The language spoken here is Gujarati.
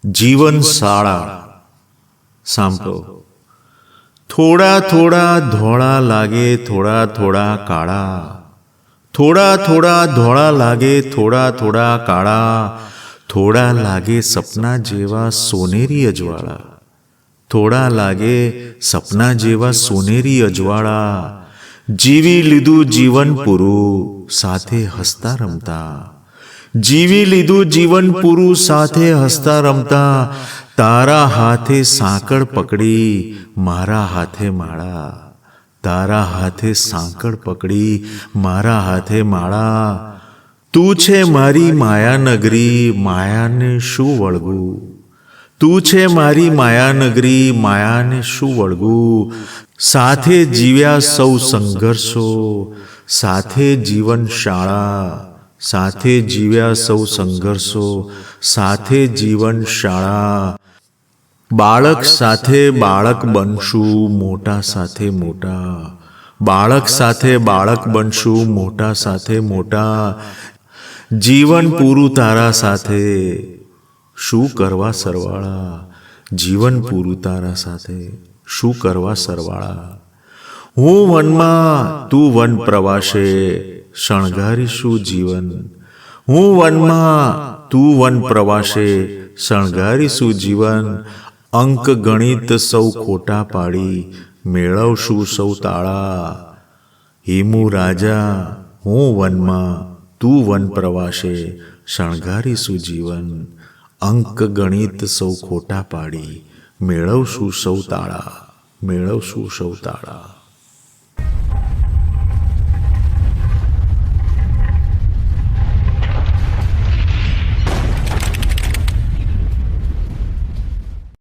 જીવન શાળા સાંભળો. થોડા થોડા ધોળા લાગે, થોડા થોડા કાળા, થોડા થોડા ધોળા લાગે, થોડા થોડા કાળા, થોડા લાગે સપના જેવા સોનેરી અજવાળા, થોડા લાગે સપના જેવા સોનેરી અજવાળા. જીવી લીધું જીવન પૂરું સાથે હસતા રમતા, જીવી લીધું જીવન પૂરું સાથે હસતા રમતા. તારા હાથે સાંકળ પકડી મારા હાથે માળા, તારા હાથે સાંકળ પકડી મારા હાથે માળા. તું છે મારી માયાનગરી, માયાને શું વળગું, તું છે મારી માયાનગરી, માયાને શું વળગું. સાથે જીવ્યા સૌ સંઘર્ષો, સાથે જીવન શાળા, સાથે જીવ્યા સૌ સંઘર્ષો, સાથે જીવન શાળા. બાળક સાથે બાળક બનશું, મોટા સાથે મોટા, બાળક સાથે બાળક બનશું, મોટા સાથે મોટા. જીવન પૂરું તારા સાથે શું કરવા સરવાળા, જીવન પૂરું તારા સાથે શું કરવા સરવાળા. હું વનમાં તું વન પ્રવાસે, શણગારીશું જીવન. હું વનમાં તું વન પ્રવાસે, શણગારીશું જીવન. અંક ગણિત સૌ ખોટા પાડી મેળવશું સૌ તાળા. હેમુ રાજા હું વનમાં તું વન પ્રવાસે, શણગારીશું જીવન. અંક ગણિત સૌ ખોટા પાડી મેળવશું સૌ તાળા, મેળવશું સૌ તાળા.